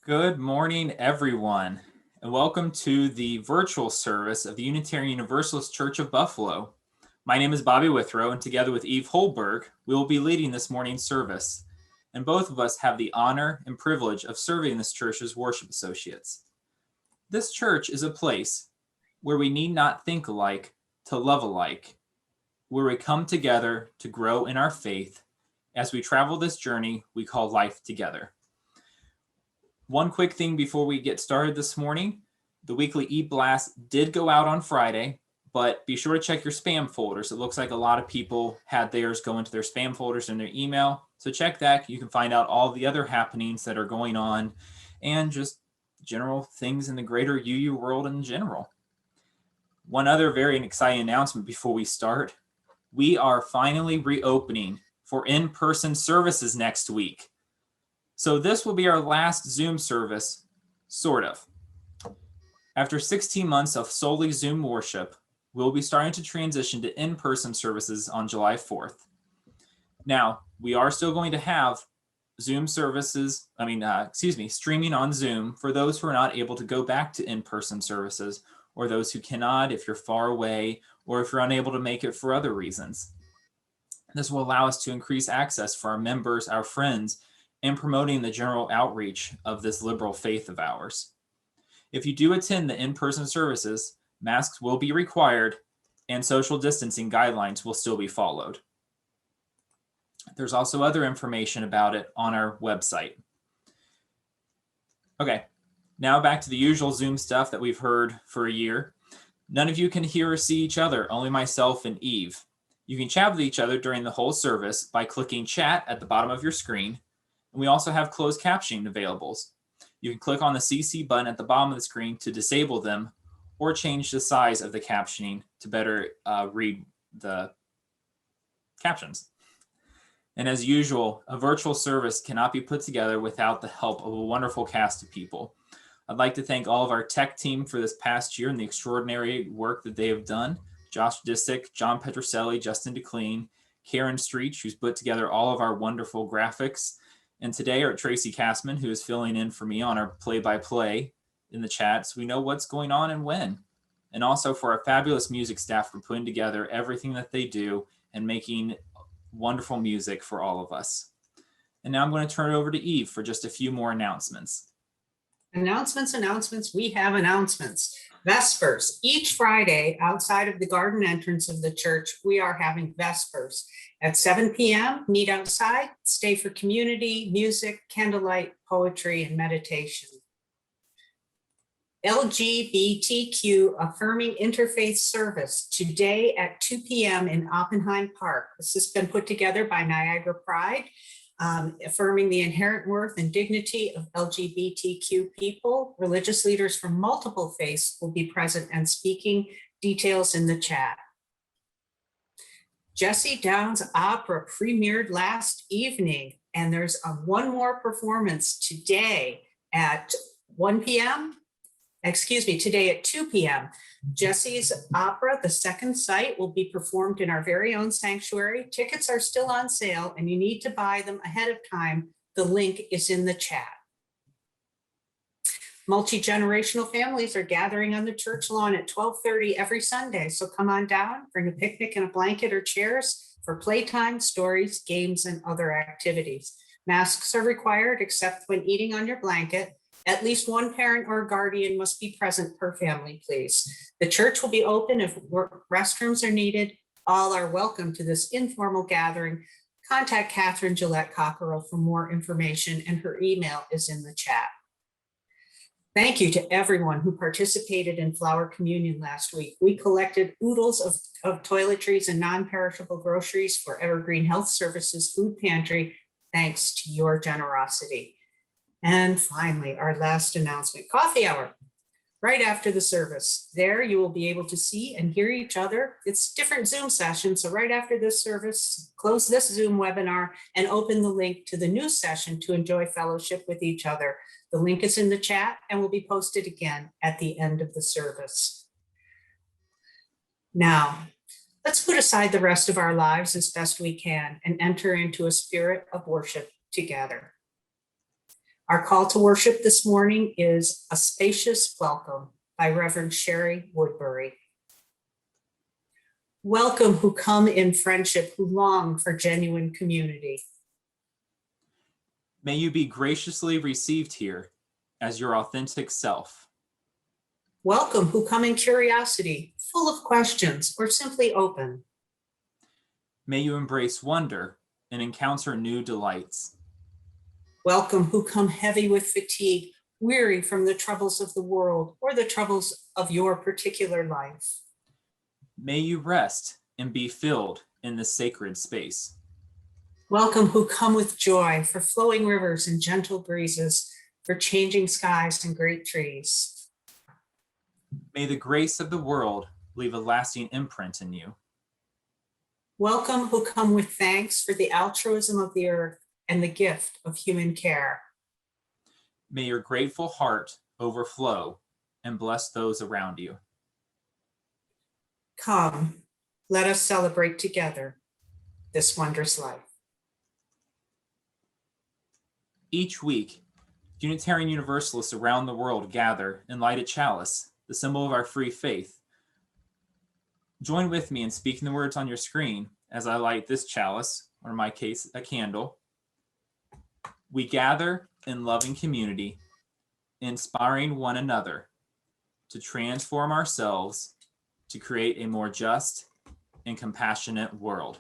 Good morning, everyone, and welcome to the virtual service of the Unitary Universalist Church of Buffalo. My name is Bobby Withrow, and together with Eve Holberg, we will be leading this morning's service. And both of us have the honor and privilege of serving this church as worship associates. This church is a place where we need not think alike to love alike, where we come together to grow in our faith as we travel this journey we call life together. One quick thing before we get started this morning, the weekly e-blast did go out on Friday, but be sure to check your spam folders. It looks like a lot of people had theirs go into their spam folders in their email. So check that. You can find out all the other happenings that are going on and just general things in the greater UU world in general. One other very exciting announcement before we start. We are finally reopening for in-person services next week. So this will be our last Zoom service, sort of. After 16 months of solely Zoom worship, we'll be starting to transition to in-person services on July 4th. Now, we are still going to have Zoom services, streaming on Zoom for those who are not able to go back to in-person services, or those who cannot if you're far away, or if you're unable to make it for other reasons. This will allow us to increase access for our members, our friends, and promoting the general outreach of this liberal faith of ours. If you do attend the in-person services, masks will be required and social distancing guidelines will still be followed. There's also other information about it on our website. Okay, now back to the usual Zoom stuff that we've heard for a year. None of you can hear or see each other, only myself and Eve. You can chat with each other during the whole service by clicking chat at the bottom of your screen. And we also have closed captioning available. You can click on the CC button at the bottom of the screen to disable them or change the size of the captioning to better read the captions. And as usual, a virtual service cannot be put together without the help of a wonderful cast of people. I'd like to thank all of our tech team for this past year and the extraordinary work that they have done. Josh Disick, John Petroselli, Justin DeClean, Karen Streech, who's put together all of our wonderful graphics. And today are Tracy Castman, who is filling in for me on our play-by-play in the chat, so we know what's going on and when. And also for our fabulous music staff for putting together everything that they do and making wonderful music for all of us. And now I'm going to turn it over to Eve for just a few more announcements. Announcements. We have announcements. Vespers. Each Friday outside of the garden entrance of the church, we are having Vespers. At 7 p.m., meet outside, stay for community, music, candlelight, poetry, and meditation. LGBTQ Affirming Interfaith Service today at 2 p.m. in Oppenheim Park. This has been put together by Niagara Pride, affirming the inherent worth and dignity of LGBTQ people. Religious leaders from multiple faiths will be present and speaking. Details in the chat. Jesse Downs' opera premiered last evening, and there's one more performance today at 1 p.m. Today at 2 p.m. Jesse's opera, The Second Sight, will be performed in our very own sanctuary. Tickets are still on sale, and you need to buy them ahead of time. The link is in the chat. Multi-generational families are gathering on the church lawn at 12:30 every Sunday. So come on down, bring a picnic and a blanket or chairs for playtime, stories, games, and other activities. Masks are required except when eating on your blanket. At least one parent or guardian must be present per family, please. The church will be open if restrooms are needed. All are welcome to this informal gathering. Contact Catherine Gillette Cockerell for more information, and her email is in the chat. Thank you to everyone who participated in Flower Communion last week. We collected oodles of toiletries and non-perishable groceries for Evergreen Health Services Food Pantry, thanks to your generosity. And finally, our last announcement, coffee hour, right after the service. There you will be able to see and hear each other. It's different Zoom sessions, so right after this service, close this Zoom webinar and open the link to the new session to enjoy fellowship with each other. The link is in the chat and will be posted again at the end of the service. Now, let's put aside the rest of our lives as best we can and enter into a spirit of worship together. Our call to worship this morning is A Spacious Welcome by Reverend Sherry Woodbury. Welcome who come in friendship, who long for genuine community. May you be graciously received here as your authentic self. Welcome who come in curiosity, full of questions, or simply open. May you embrace wonder and encounter new delights. Welcome who come heavy with fatigue, weary from the troubles of the world or the troubles of your particular life. May you rest and be filled in this sacred space. Welcome who come with joy for flowing rivers and gentle breezes, for changing skies and great trees. May the grace of the world leave a lasting imprint in you. Welcome who come with thanks for the altruism of the earth and the gift of human care. May your grateful heart overflow and bless those around you. Come, let us celebrate together this wondrous life. Each week, Unitarian Universalists around the world gather and light a chalice, the symbol of our free faith. Join with me in speaking the words on your screen as I light this chalice, or in my case, a candle. We gather in loving community, inspiring one another to transform ourselves to create a more just and compassionate world.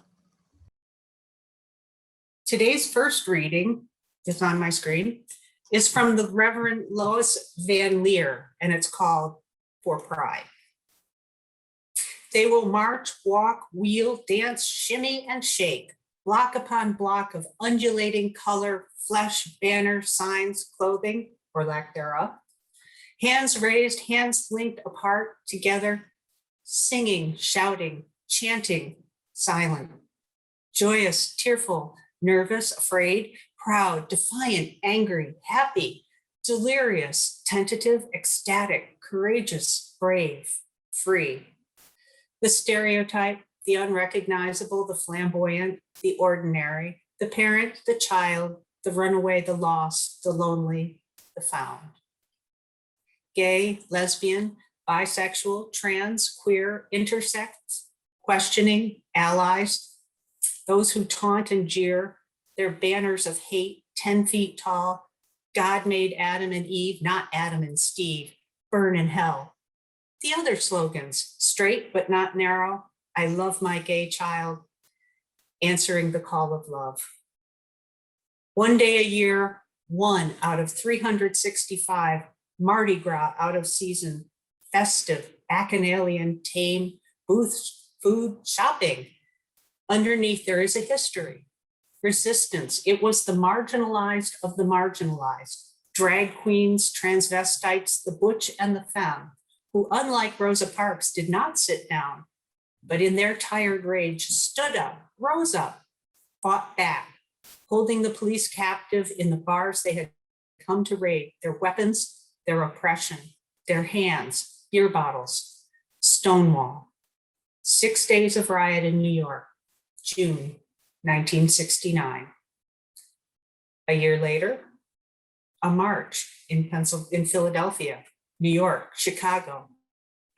Today's first reading is on my screen, is from the Reverend Lois Van Leer, and it's called For Pride. They will march, walk, wheel, dance, shimmy, and shake, block upon block of undulating color, flesh, banner, signs, clothing, or lack thereof. Hands raised, hands linked apart together, singing, shouting, chanting, silent, joyous, tearful, nervous, afraid, proud, defiant, angry, happy, delirious, tentative, ecstatic, courageous, brave, free. The stereotype, the unrecognizable, the flamboyant, the ordinary, the parent, the child, the runaway, the lost, the lonely, the found. Gay, lesbian, bisexual, trans, queer, intersex, questioning, allies, those who taunt and jeer, their banners of hate, 10 feet tall, God made Adam and Eve, not Adam and Steve, burn in hell. The other slogans, straight but not narrow, I love my gay child, answering the call of love. One day a year, 1 out of 365, Mardi Gras out of season, festive, bacchanalian, tame, booths, food, shopping. Underneath there is a history, resistance. It was the marginalized of the marginalized, drag queens, transvestites, the butch and the femme, who unlike Rosa Parks did not sit down, but in their tired rage stood up, rose up, fought back, holding the police captive in the bars they had come to raid, their weapons, their oppression, their hands, beer bottles, Stonewall. 6 days of riot in New York, June 1969. A year later, a march in Philadelphia, New York, Chicago,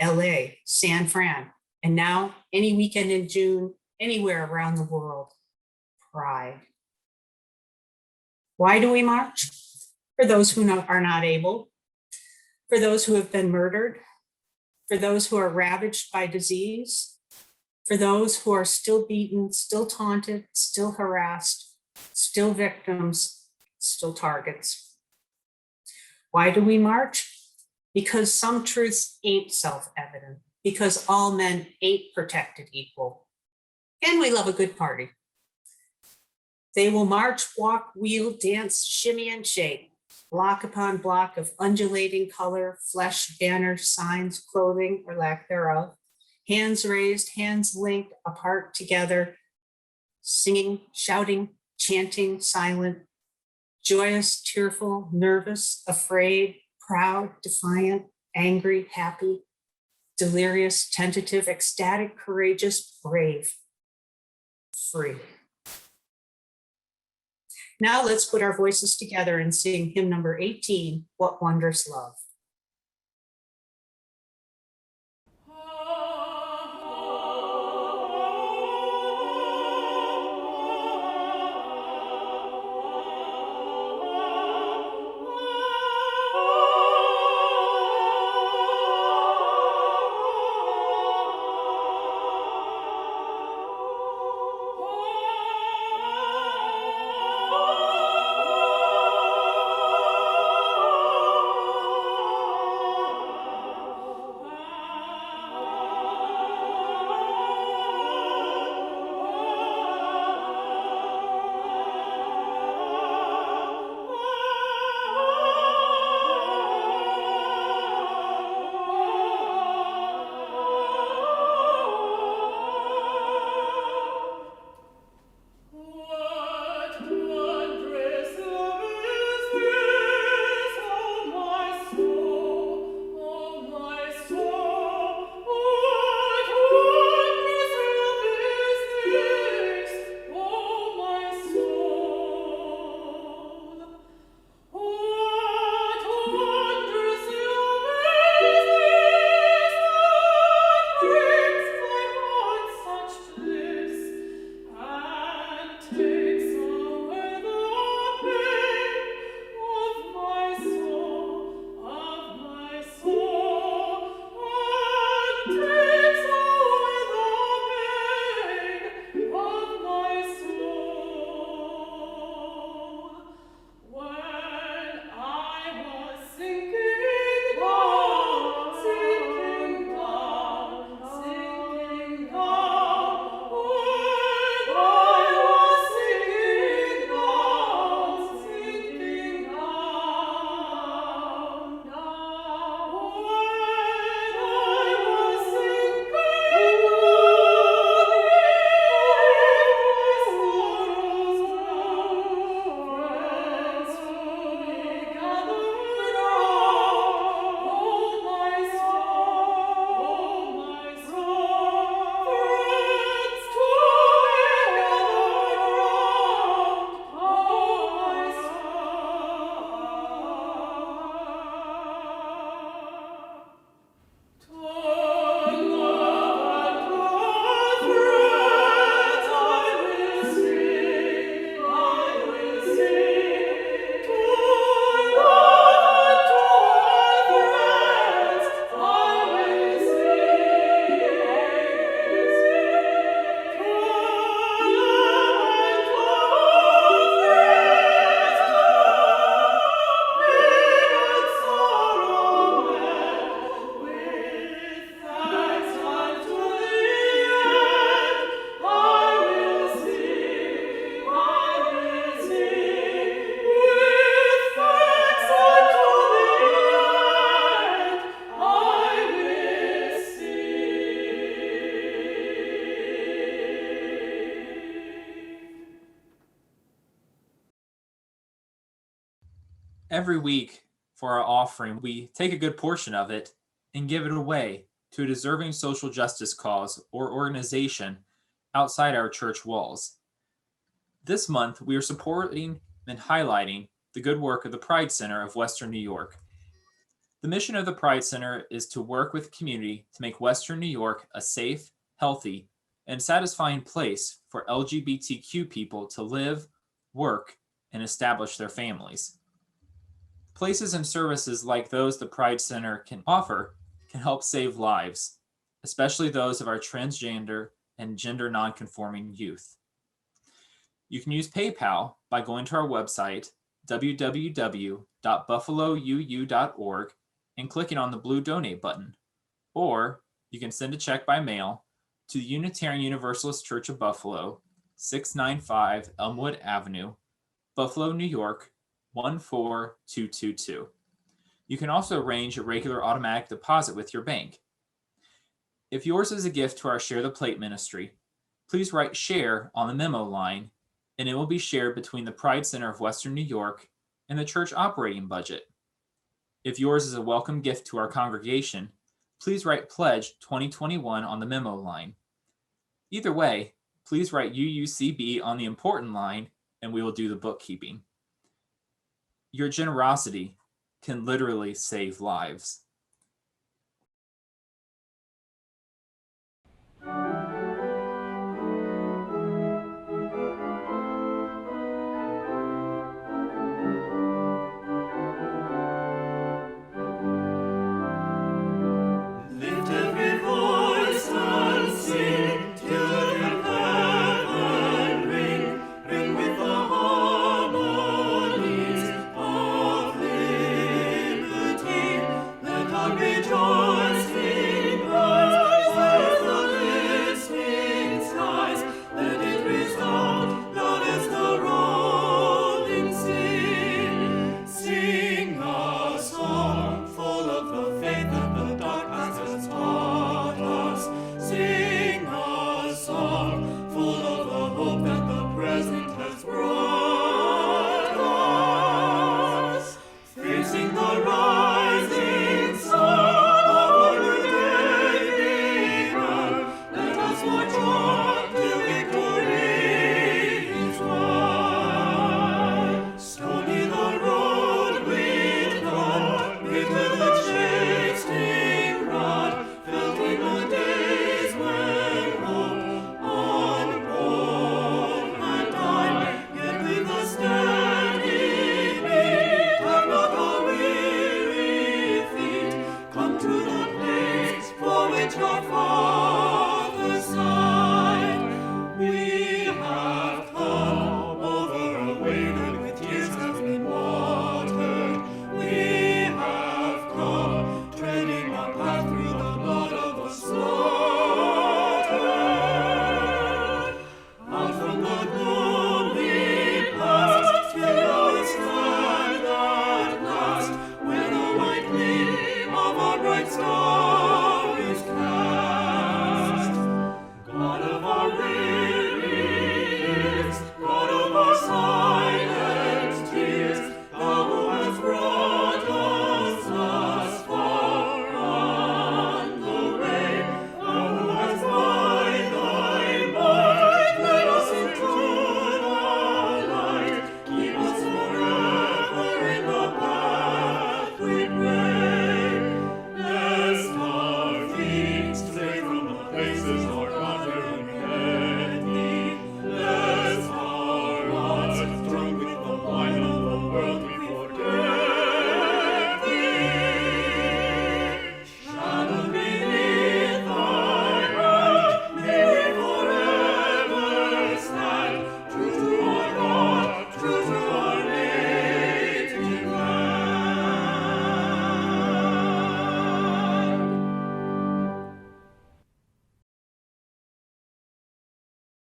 LA, San Fran, and now any weekend in June, anywhere around the world, Pride. Why do we march? For those who are not able, for those who have been murdered, for those who are ravaged by disease, for those who are still beaten, still taunted, still harassed, still victims, still targets. Why do we march? Because some truths ain't self-evident, because all men ain't protected equal, and we love a good party. They will march, walk, wheel, dance, shimmy, and shake, block upon block of undulating color, flesh, banners, signs, clothing, or lack thereof, hands raised, hands linked apart together, singing, shouting, chanting, silent, joyous, tearful, nervous, afraid, proud, defiant, angry, happy, delirious, tentative, ecstatic, courageous, brave, free. Now let's put our voices together and sing hymn number 18, What Wondrous Love. Every week for our offering, we take a good portion of it and give it away to a deserving social justice cause or organization outside our church walls. This month, we are supporting and highlighting the good work of the Pride Center of Western New York. The mission of the Pride Center is to work with the community to make Western New York a safe, healthy, and satisfying place for LGBTQ people to live, work, and establish their families. Places and services like those the Pride Center can offer can help save lives, especially those of our transgender and gender nonconforming youth. You can use PayPal by going to our website, www.buffalouu.org, and clicking on the blue donate button. Or you can send a check by mail to the Unitary Universalist Church of Buffalo, 695 Elmwood Avenue, Buffalo, New York, 14222. You can also arrange a regular automatic deposit with your bank. If yours is a gift to our Share the Plate ministry, please write share on the memo line, and it will be shared between the Pride Center of Western New York and the church operating budget. If yours is a welcome gift to our congregation, please write Pledge 2021 on the memo line. Either way, please write UUCB on the important line and we will do the bookkeeping. Your generosity can literally save lives.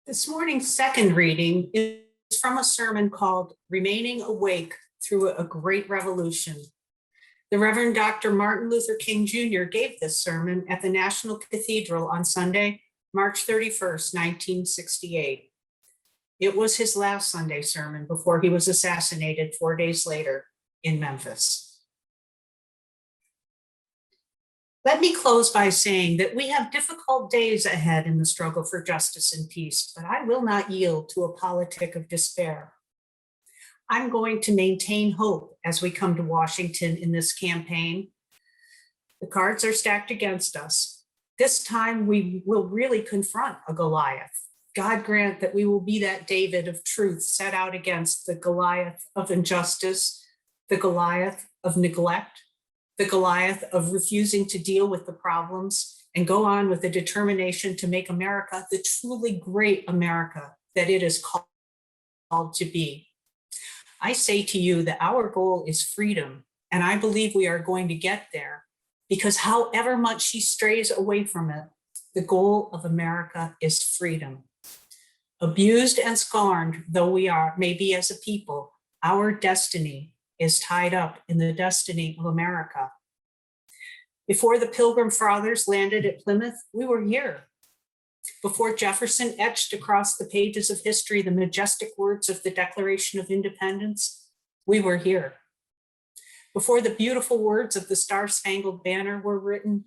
This morning's second reading is from a sermon called Remaining Awake Through a Great Revolution. The Reverend Dr. Martin Luther King Jr. gave this sermon at the National Cathedral on Sunday, March 31st, 1968. It was his last Sunday sermon before he was assassinated 4 days later in Memphis. Let me close by saying that we have difficult days ahead in the struggle for justice and peace, but I will not yield to a politic of despair. I'm going to maintain hope as we come to Washington in this campaign. The cards are stacked against us. This time we will really confront a Goliath. God grant that we will be that David of truth set out against the Goliath of injustice, the Goliath of neglect, the Goliath of refusing to deal with the problems, and go on with the determination to make America the truly great America that it is called to be. I say to you that our goal is freedom, and I believe we are going to get there, because however much she strays away from it, the goal of America is freedom. Abused and scorned though we may be as a people, our destiny is tied up in the destiny of America. Before the Pilgrim Fathers landed at Plymouth, we were here. Before Jefferson etched across the pages of history the majestic words of the Declaration of Independence, we were here. Before the beautiful words of the Star-Spangled Banner were written,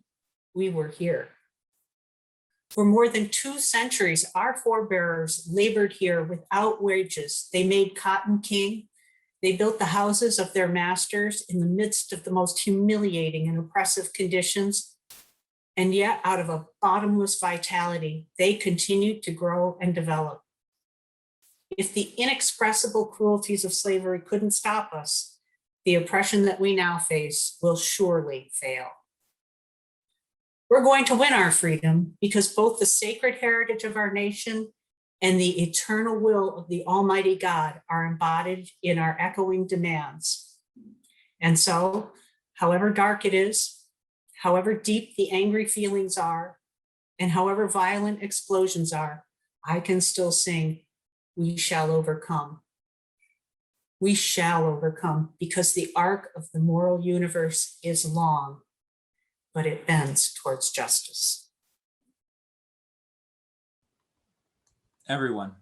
we were here. For more than 2 centuries, our forebears labored here without wages. They made cotton king. They built the houses of their masters in the midst of the most humiliating and oppressive conditions. And yet, out of a bottomless vitality, they continued to grow and develop. If the inexpressible cruelties of slavery couldn't stop us, the oppression that we now face will surely fail. We're going to win our freedom because both the sacred heritage of our nation and the eternal will of the Almighty God are embodied in our echoing demands. And so, however dark it is, however deep the angry feelings are, and however violent explosions are, I can still sing, "We shall overcome." We shall overcome because the arc of the moral universe is long, but it bends towards justice. Everyone,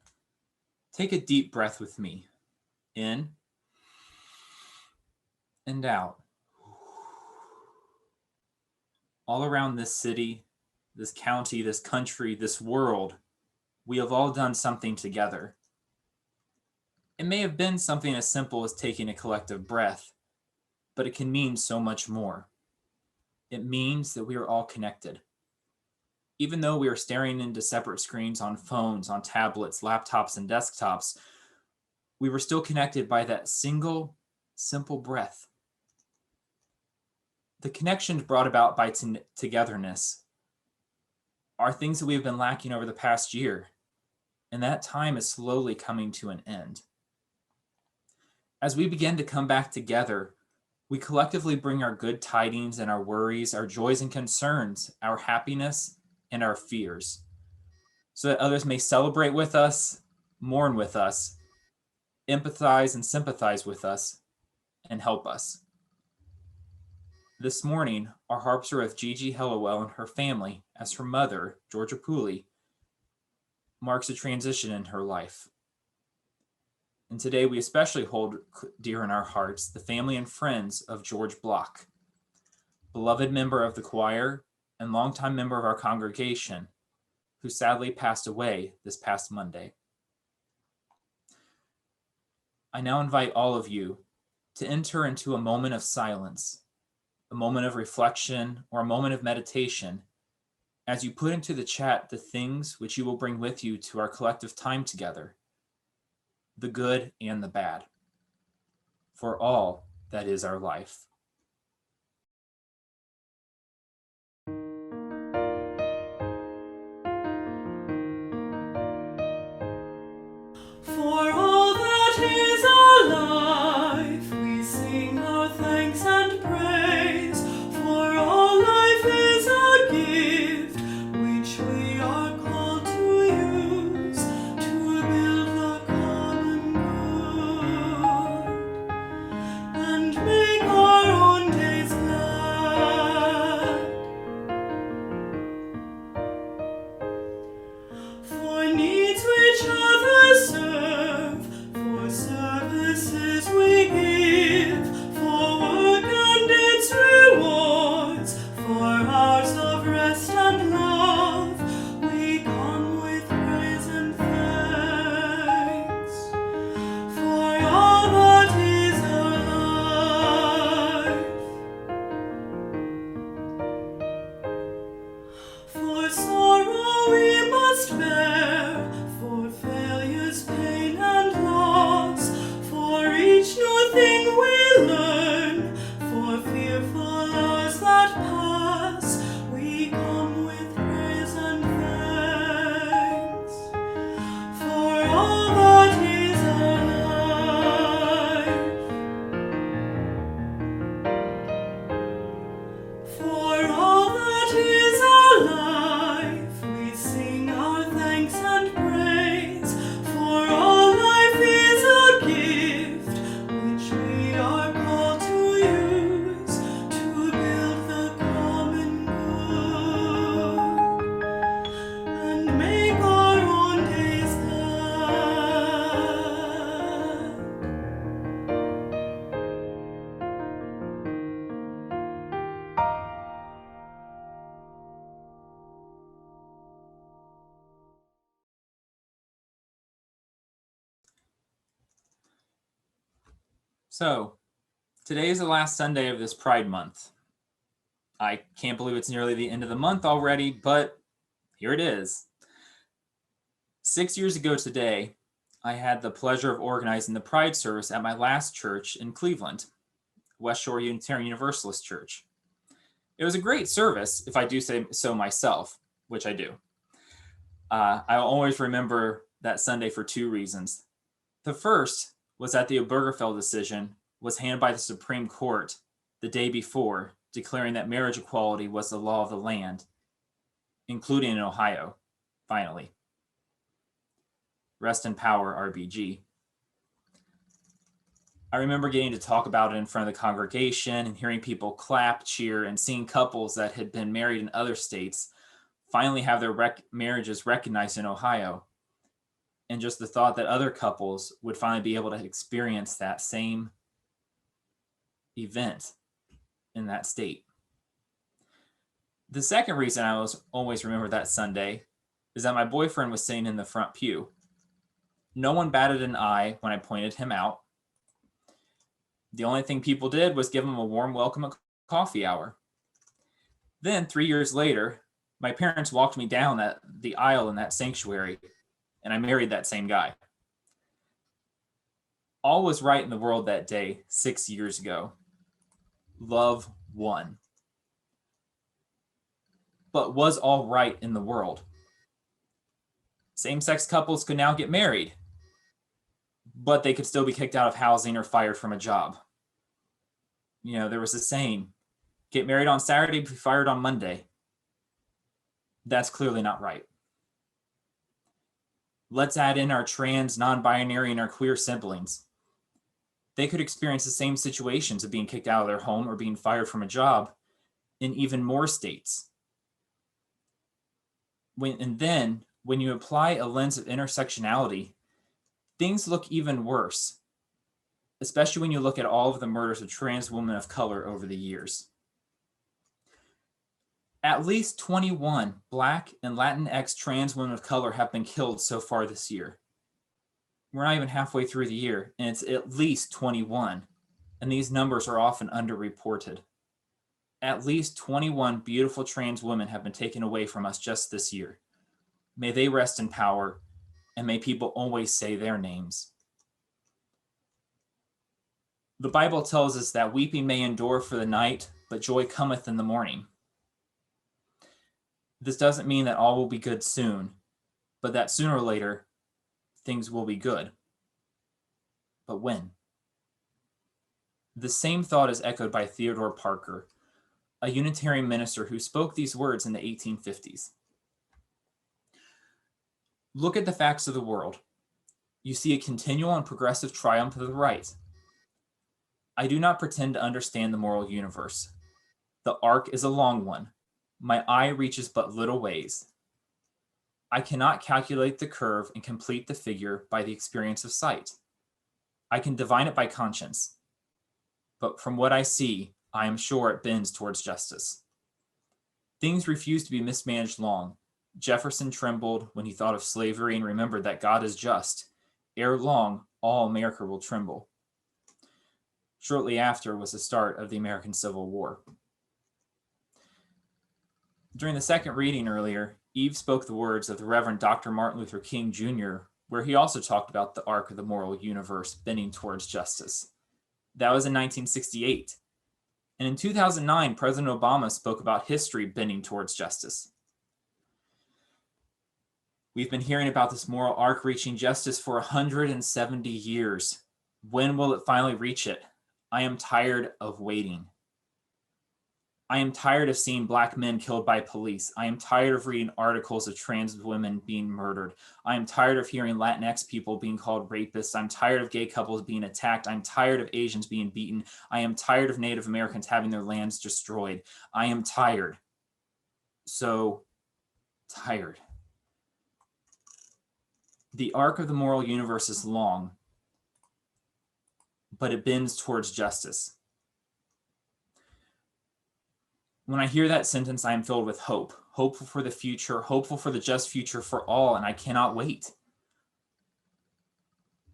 take a deep breath with me. In and out. All around this city, this county, this country, this world, we have all done something together. It may have been something as simple as taking a collective breath, but it can mean so much more. It means that we are all connected. Even though we are staring into separate screens on phones, on tablets, laptops, and desktops, we were still connected by that single, simple breath. The connections brought about by togetherness are things that we have been lacking over the past year, and that time is slowly coming to an end. As we begin to come back together, we collectively bring our good tidings and our worries, our joys and concerns, our happiness and our fears, so that others may celebrate with us, mourn with us, empathize and sympathize with us, and help us. This morning, our harps are with Gigi Hellowell and her family, as her mother, Georgia Pooley, marks a transition in her life. And today we especially hold dear in our hearts the family and friends of George Block, beloved member of the choir and longtime member of our congregation, who sadly passed away this past Monday. I now invite all of you to enter into a moment of silence, a moment of reflection, or a moment of meditation, as you put into the chat the things which you will bring with you to our collective time together, the good and the bad, for all that is our life. For all that is our life, we sing our thanks and praise. For all life is a gift, which we are called to use to build the common good and make our So, today is the last Sunday of this Pride Month. I can't believe it's nearly the end of the month already, but here it is. 6 years ago today, I had the pleasure of organizing the Pride service at my last church in Cleveland, West Shore Unitary Universalist Church. It was a great service, if I do say so myself, which I do. I'll always remember that Sunday for two reasons. The first was that the Obergefell decision was handed by the Supreme Court the day before, declaring that marriage equality was the law of the land, including in Ohio, finally. Rest in power, RBG. I remember getting to talk about it in front of the congregation and hearing people clap, cheer, and seeing couples that had been married in other states finally have their marriages recognized in Ohio. And just the thought that other couples would finally be able to experience that same event in that state. The second reason I always remember that Sunday is that my boyfriend was sitting in the front pew. No one batted an eye when I pointed him out. The only thing people did was give him a warm welcome at coffee hour. Then 3 years later, my parents walked me down the aisle in that sanctuary, and I married that same guy. All was right in the world that day, 6 years ago. Love won. But was all right in the world? Same-sex couples could now get married, but they could still be kicked out of housing or fired from a job. You know, there was a saying, get married on Saturday, be fired on Monday. That's clearly not right. Let's add in our trans, non-binary, and our queer siblings. They could experience the same situations of being kicked out of their home or being fired from a job in even more states. And then, when you apply a lens of intersectionality, things look even worse, especially when you look at all of the murders of trans women of color over the years. At least 21 Black and Latinx trans women of color have been killed so far this year. We're not even halfway through the year, and it's at least 21, and these numbers are often underreported. At least 21 beautiful trans women have been taken away from us just this year. May they rest in power, and may people always say their names. The Bible tells us that weeping may endure for the night, but joy cometh in the morning. This doesn't mean that all will be good soon, but that sooner or later, things will be good. But when? The same thought is echoed by Theodore Parker, a Unitarian minister who spoke these words in the 1850s. Look at the facts of the world. You see a continual and progressive triumph of the right. I do not pretend to understand the moral universe. The arc is a long one. My eye reaches but little ways. I cannot calculate the curve and complete the figure by the experience of sight. I can divine it by conscience. But from what I see, I am sure it bends towards justice. Things refuse to be mismanaged long. Jefferson trembled when he thought of slavery and remembered that God is just. Ere long, all America will tremble. Shortly after was the start of the American Civil War. During the second reading earlier, Eve spoke the words of the Reverend Dr. Martin Luther King Jr., where he also talked about the arc of the moral universe bending towards justice. That was in 1968. And in 2009, President Obama spoke about history bending towards justice. We've been hearing about this moral arc reaching justice for 170 years. When will it finally reach it? I am tired of waiting. I am tired of seeing Black men killed by police. I am tired of reading articles of trans women being murdered. I am tired of hearing Latinx people being called rapists. I'm tired of gay couples being attacked. I'm tired of Asians being beaten. I am tired of Native Americans having their lands destroyed. I am tired. So tired. The arc of the moral universe is long, but it bends towards justice. When I hear that sentence, I am filled with hope, hopeful for the future, hopeful for the just future for all, and I cannot wait.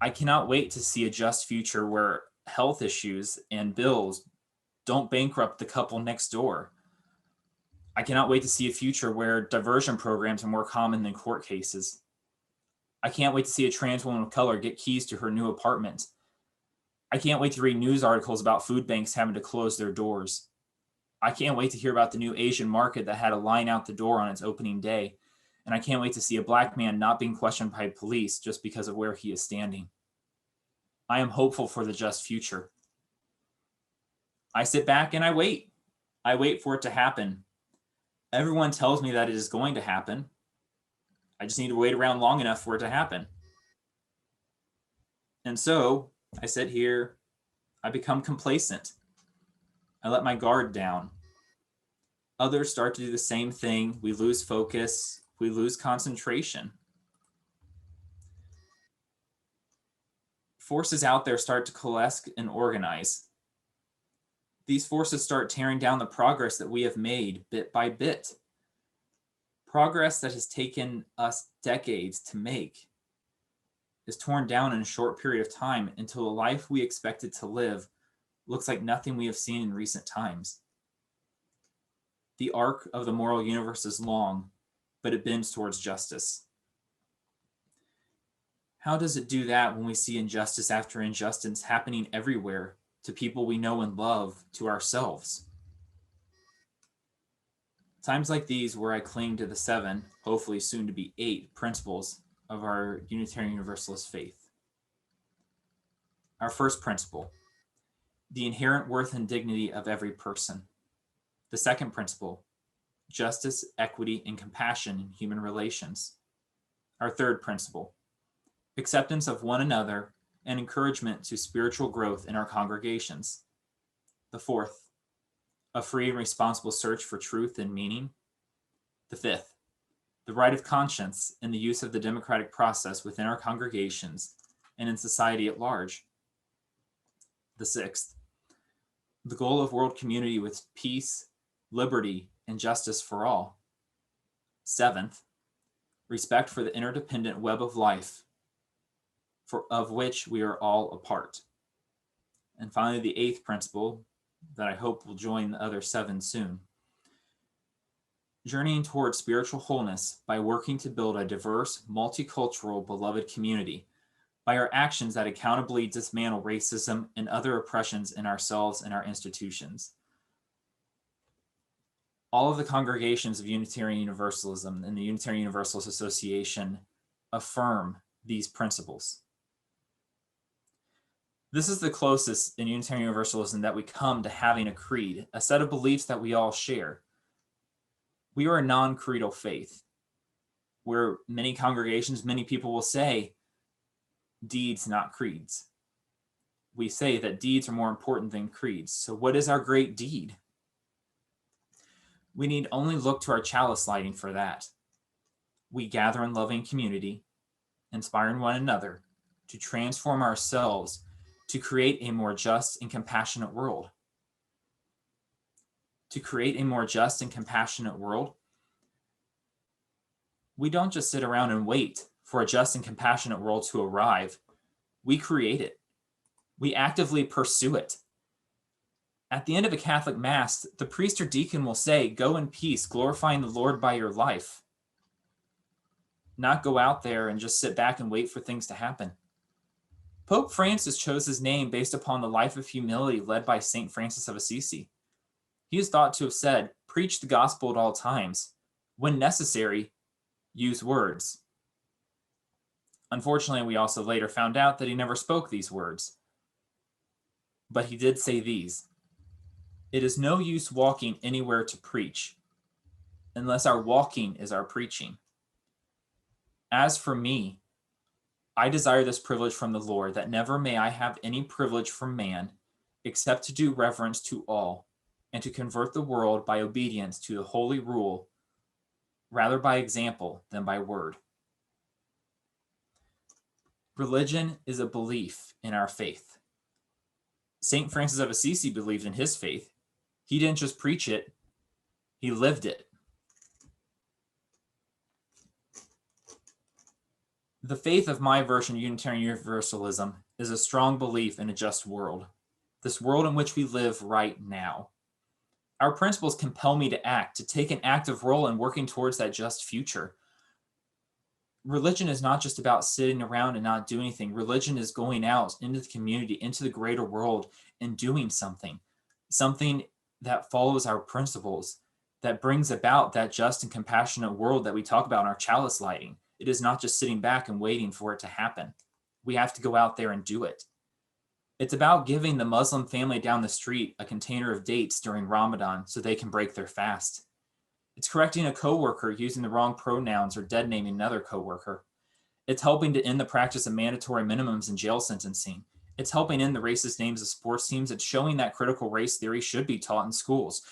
I cannot wait to see a just future where health issues and bills don't bankrupt the couple next door. I cannot wait to see a future where diversion programs are more common than court cases. I can't wait to see a trans woman of color get keys to her new apartment. I can't wait to read news articles about food banks having to close their doors. I can't wait to hear about the new Asian market that had a line out the door on its opening day. And I can't wait to see a Black man not being questioned by police just because of where he is standing. I am hopeful for the just future. I sit back and I wait. I wait for it to happen. Everyone tells me that it is going to happen. I just need to wait around long enough for it to happen. And so I sit here, I become complacent. I let my guard down. Others start to do the same thing. We lose focus, we lose concentration. Forces out there start to coalesce and organize. These forces start tearing down the progress that we have made bit by bit. Progress that has taken us decades to make is torn down in a short period of time until the life we expected to live looks like nothing we have seen in recent times. The arc of the moral universe is long, but it bends towards justice. How does it do that when we see injustice after injustice happening everywhere, to people we know and love, to ourselves? Times like these where I cling to the 7, hopefully soon to be 8, principles of our Unitary Universalist faith. Our first principle, the inherent worth and dignity of every person. The second principle, justice, equity, and compassion in human relations. Our third principle, acceptance of one another and encouragement to spiritual growth in our congregations. The fourth, a free and responsible search for truth and meaning. The fifth, the right of conscience and the use of the democratic process within our congregations and in society at large. The sixth, the goal of world community with peace, liberty, and justice for all. Seventh, respect for the interdependent web of life of which we are all a part. And finally, the 8th principle that I hope will join the other 7 soon. Journeying towards spiritual wholeness by working to build a diverse, multicultural, beloved community, by our actions that accountably dismantle racism and other oppressions in ourselves and our institutions. All of the congregations of Unitarian Universalism and the Unitarian Universalist Association affirm these principles. This is the closest in Unitarian Universalism that we come to having a creed, a set of beliefs that we all share. We are a non-creedal faith, where many congregations, many people will say, deeds, not creeds. We say that deeds are more important than creeds. So what is our great deed? We need only look to our chalice lighting for that. We gather in loving community, inspiring one another to transform ourselves to create a more just and compassionate world. To create a more just and compassionate world, we don't just sit around and wait for a just and compassionate world to arrive. We create it. We actively pursue it. At the end of a Catholic Mass, the priest or deacon will say, "Go in peace, glorifying the Lord by your life." Not go out there and just sit back and wait for things to happen. Pope Francis chose his name based upon the life of humility led by St. Francis of Assisi. He is thought to have said, "Preach the gospel at all times. When necessary, use words." Unfortunately, we also later found out that he never spoke these words. But he did say these: "It is no use walking anywhere to preach unless our walking is our preaching. As for me, I desire this privilege from the Lord, that never may I have any privilege from man, except to do reverence to all, and to convert the world by obedience to the holy rule, rather by example than by word." Religion is a belief in our faith. St. Francis of Assisi believed in his faith. He didn't just preach it, he lived it. The faith of my version of Unitarian Universalism is a strong belief in a just world. this world in which we live right now. Our principles compel me to act, to take an active role in working towards that just future. Religion is not just about sitting around and not doing anything. Religion is going out into the community, into the greater world, and doing something that follows our principles, that brings about that just and compassionate world that we talk about in our chalice lighting. It is not just sitting back and waiting for it to happen. We have to go out there and do it. It's about giving the Muslim family down the street a container of dates during Ramadan so they can break their fast. It's correcting a coworker using the wrong pronouns or dead naming another coworker. It's helping to end the practice of mandatory minimums in jail sentencing. It's helping end the racist names of sports teams. It's showing that critical race theory should be taught in schools.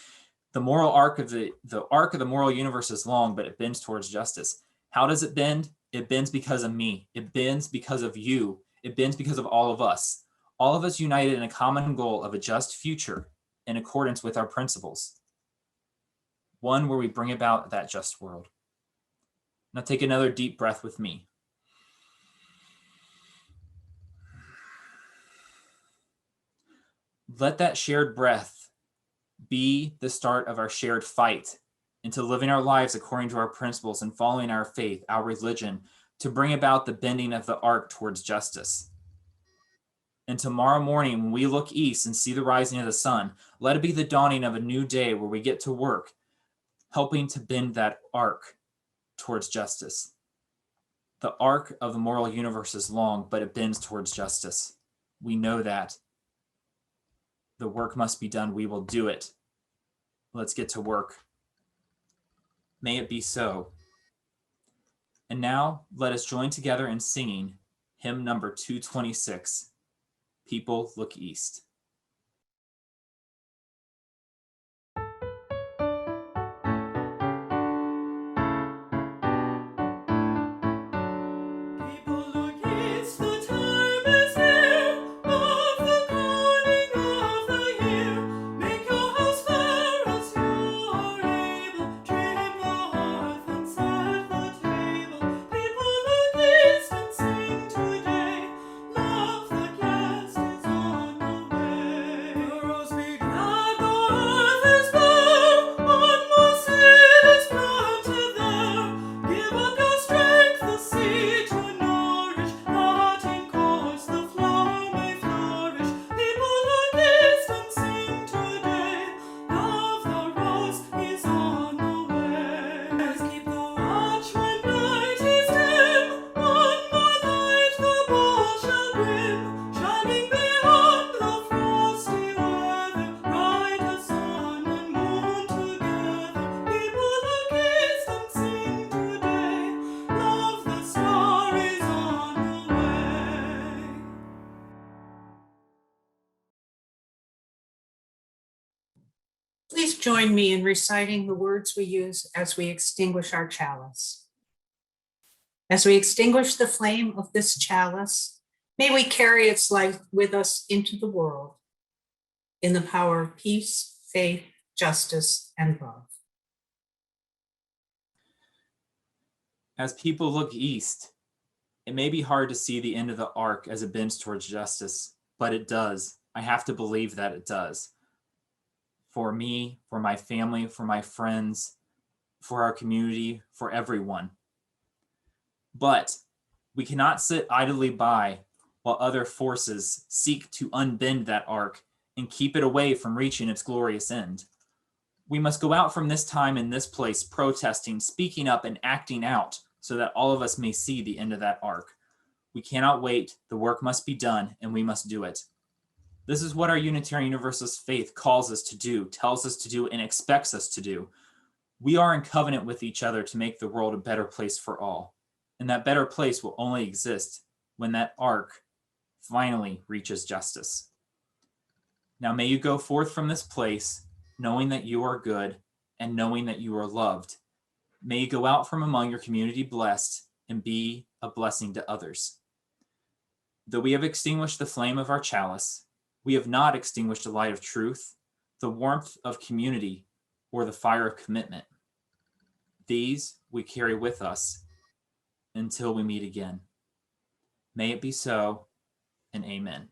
The moral arc of the moral universe is long, but it bends towards justice. How does it bend? It bends because of me. It bends because of you. It bends because of all of us. All of us united in a common goal of a just future in accordance with our principles. One where we bring about that just world. Now take another deep breath with me. Let that shared breath be the start of our shared fight into living our lives according to our principles and following our faith, our religion, to bring about the bending of the arc towards justice. And tomorrow morning, when we look east and see the rising of the sun, let it be the dawning of a new day where we get to work, helping to bend that arc towards justice. The arc of the moral universe is long, but it bends towards justice. We know that. The work must be done. We will do it. Let's get to work. May it be so. And now let us join together in singing hymn number 226, People Look East. People look east, the time is near of the crowning of the year. Make your house fair as you are able. Trim the hearth and set the table. People look east and sing today. Love the guest is on the way. The rose be glad, the earth is bare. One more seed is planted there. Give up your strength, the seed to nourish, that in course the flower may flourish. People look east and sing today. Love the rose, he's on the way. Let's keep the watch when night is dim. One more light the bowl shall brim, shining beyond the frosty weather, bright as sun and moon together. People look east and sing today. Love the star is on the way. Please join me in reciting the words we use as we extinguish our chalice. As we extinguish the flame of this chalice, may we carry its light with us into the world in the power of peace, faith, justice, and love. As people look east, it may be hard to see the end of the arc as it bends towards justice, but it does. I have to believe that it does. For me, for my family, for my friends, for our community, for everyone. But we cannot sit idly by while other forces seek to unbend that arc and keep it away from reaching its glorious end. We must go out from this time in this place protesting, speaking up, and acting out so that all of us may see the end of that arc. We cannot wait. The work must be done, and we must do it. This is what our Unitary Universalist faith calls us to do, tells us to do, and expects us to do. We are in covenant with each other to make the world a better place for all. And that better place will only exist when that arc finally reaches justice. Now may you go forth from this place knowing that you are good and knowing that you are loved. May you go out from among your community blessed and be a blessing to others. Though we have extinguished the flame of our chalice, we have not extinguished the light of truth, the warmth of community, or the fire of commitment. These we carry with us until we meet again. May it be so, and amen.